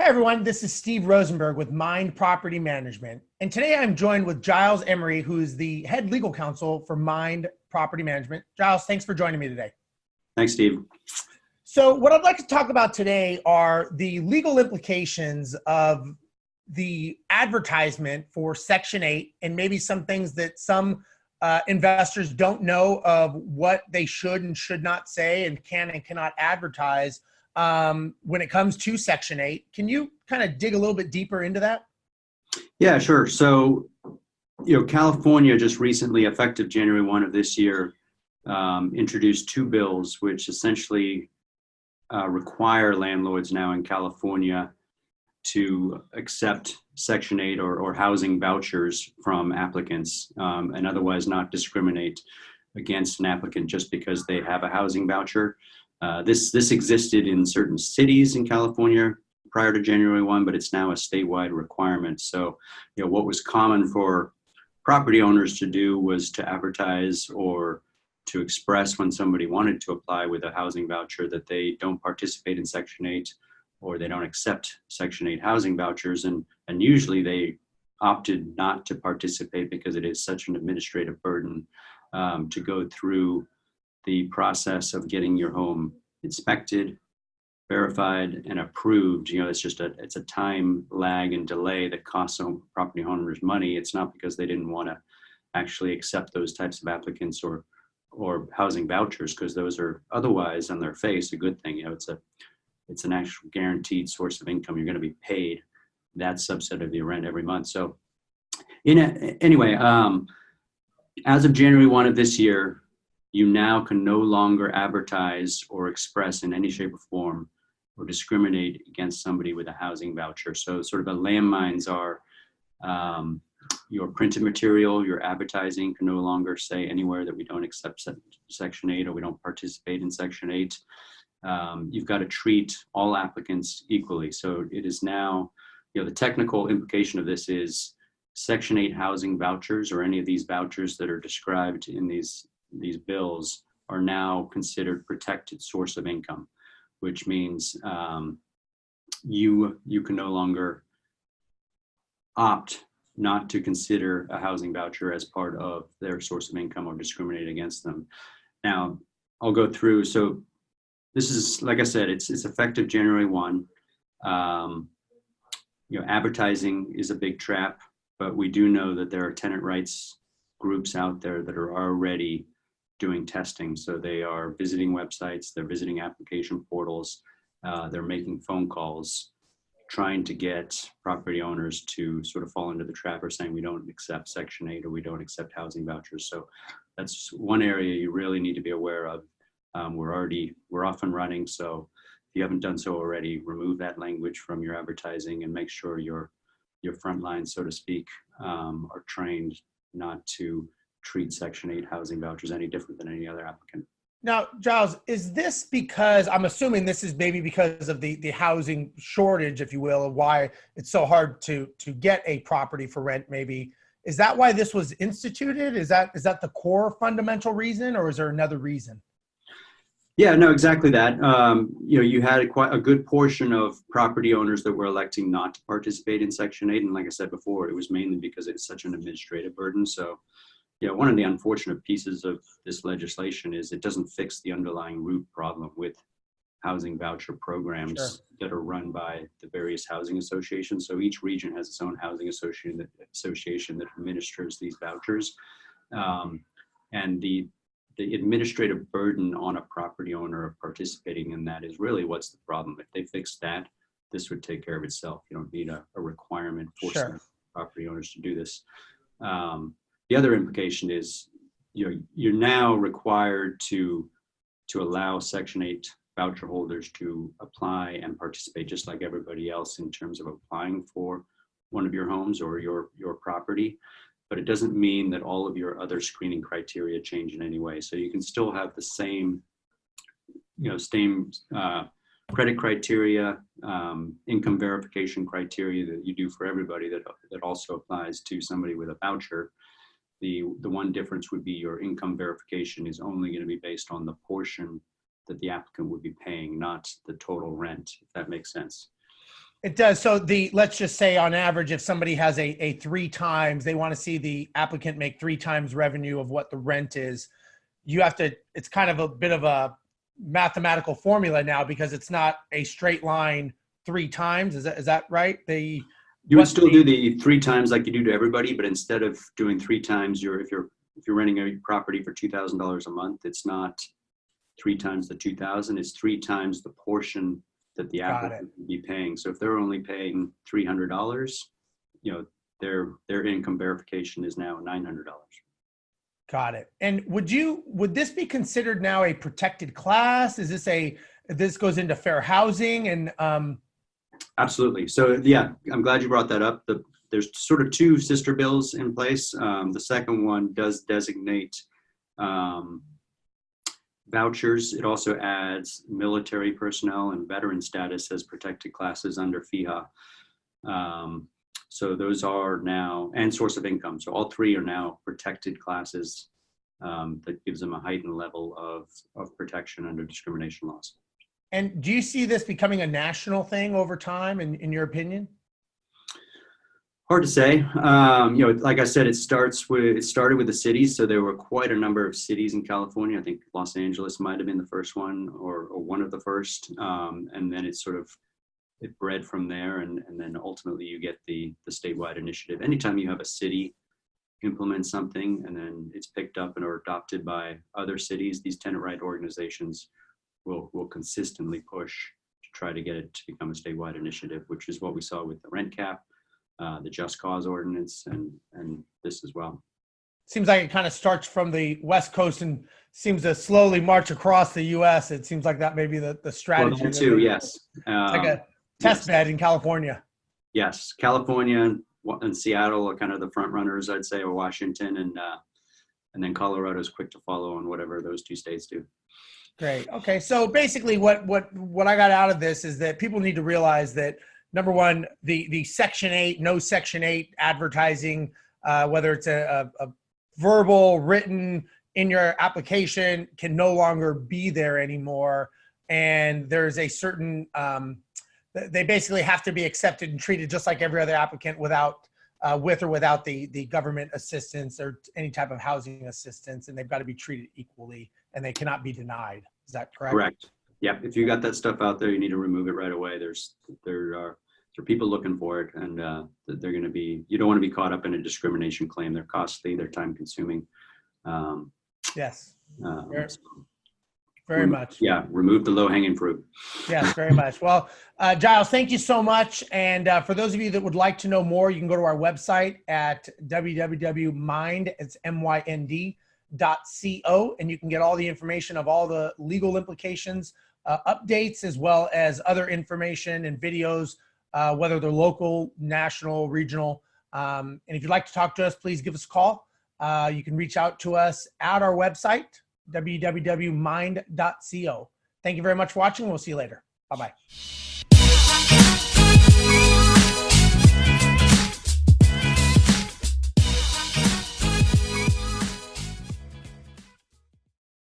everyone, this is Steve Rosenberg with Mynd Property Management. And today I'm joined with Giles Imrie, who is the head legal counsel for Mynd Property Management. Giles, thanks for joining me today. Thanks, Steve. So what I'd like to talk about today are the legal implications of the advertisement for Section 8 and maybe some things that some investors don't know of what they should and should not say and can and cannot advertise when it comes to Section 8. Can you kind of dig a little bit deeper into that? Yeah, sure. So, California just recently, effective January 1 of this year, introduced two bills which essentially require landlords now in California to accept Section 8 or housing vouchers from applicants and otherwise not discriminate against an applicant just because they have a housing voucher. This existed in certain cities in California prior to January 1, but it's now a statewide requirement. So, what was common for property owners to do was to advertise or to express when somebody wanted to apply with a housing voucher that they don't participate in Section 8 or they don't accept Section 8 housing vouchers. And usually they opted not to participate because it is such an administrative burden to go through the process of getting your home inspected, verified, and approved. It's a time lag and delay that costs some property owners money. It's not because they didn't want to actually accept those types of applicants or housing vouchers, because those are otherwise on their face a good thing. It's an actual guaranteed source of income. You're going to be paid that subset of your rent every month. So anyway, as of January 1 of this year, you now can no longer advertise or express in any shape or form or discriminate against somebody with a housing voucher. So sort of the landmines are your printed material, your advertising can no longer say anywhere that we don't accept Section 8 or we don't participate in Section 8. You've got to treat all applicants equally. So it is now, the technical implication of this is Section 8 housing vouchers or any of these vouchers that are described in these bills are now considered protected source of income, which means you can no longer opt not to consider a housing voucher as part of their source of income or discriminate against them. Now, I'll go through. So this is, like I said, it's effective January 1. Advertising is a big trap, but we do know that there are tenant rights groups out there that are already doing testing. So they are visiting websites, they're visiting application portals, they're making phone calls, trying to get property owners to sort of fall into the trap of saying we don't accept Section 8 or we don't accept housing vouchers. So that's one area you really need to be aware of. We're off and running. So if you haven't done so already, remove that language from your advertising and make sure your front lines, so to speak, are trained not to treat Section 8 housing vouchers any different than any other applicant. Now, Giles, is this because, I'm assuming this is maybe because of the housing shortage, if you will, of why it's so hard to get a property for rent maybe. Is that why this was instituted? Is that the core fundamental reason, or is there another reason? Yeah, no, exactly that. You had quite a good portion of property owners that were electing not to participate in Section 8. And like I said before, it was mainly because it's such an administrative burden. So, one of the unfortunate pieces of this legislation is it doesn't fix the underlying root problem with housing voucher programs that are run by the various housing associations. So each region has its own housing association that administers these vouchers. And the administrative burden on a property owner of participating in that is really what's the problem. If they fix that, this would take care of itself. You don't need a requirement forcing property owners to do this. The other implication is, you're now required to allow Section 8 voucher holders to apply and participate just like everybody else in terms of applying for one of your homes or your property. But it doesn't mean that all of your other screening criteria change in any way. So you can still have the same credit criteria, income verification criteria that you do for everybody that also applies to somebody with a voucher. The one difference would be your income verification is only going to be based on the portion that the applicant would be paying, not the total rent, if that makes sense. It does. So let's just say on average, if somebody has a 3 times, they want to see the applicant make 3 times revenue of what the rent is. You have to, it's kind of a bit of a mathematical formula now because it's not a straight line 3 times. Is that right? You would still do the 3 times like you do to everybody, but instead of doing 3 times, if you're renting a property for $2,000 a month, it's not 3 times the 2,000. It's 3 times the portion that the applicant would be paying. So if they're only paying $300, their income verification is now $900. Got it. And would this be considered now a protected class? Is this goes into fair housing and Absolutely. So yeah, I'm glad you brought that up. There's sort of 2 sister bills in place. The second one does designate vouchers. It also adds military personnel and veteran status as protected classes under FEHA. So those are now, and source of income. So all 3 are now protected classes that gives them a heightened level of protection under discrimination laws. And do you see this becoming a national thing over time, in your opinion? Hard to say. Like I said, it started with the cities. So there were quite a number of cities in California. I think Los Angeles might have been the first one or one of the first. And then it bred from there. And then ultimately you get the statewide initiative. Anytime you have a city implement something and then it's picked up and or adopted by other cities, these tenant right organizations will consistently push to try to get it to become a statewide initiative, which is what we saw with the rent cap, the just cause ordinance, and this as well. Seems like it kind of starts from the West Coast and seems to slowly march across the U.S. It seems like that may be the strategy. Well, that too, yes. It's like a test bed in California. Yes, California and Seattle are kind of the front runners, I'd say, or Washington, and then Colorado is quick to follow on whatever those 2 states do. Great. Okay. So basically what I got out of this is that people need to realize that, number one, the Section 8, no Section 8 advertising, whether it's a verbal, written in your application, can no longer be there anymore. And there's a certain, they basically have to be accepted and treated just like every other applicant with or without the government assistance or any type of housing assistance. And they've got to be treated equally and they cannot be denied. Is that correct? Correct. Yeah. If you got that stuff out there, you need to remove it right away. There are people looking for it, and they're going to be. You don't want to be caught up in a discrimination claim. They're costly. They're time consuming. Yes. Very much. Yeah. Remove the low hanging fruit. Yes, very much. Well, Giles, thank you so much. And for those of you that would like to know more, you can go to our website at www.mind. It's MYND.co, and you can get all the information of all the legal implications, updates, as well as other information and videos, whether they're local, national, regional. And if you'd like to talk to us, please give us a call. You can reach out to us at our website, www.mind.co. Thank you very much for watching. We'll see you later. Bye-bye.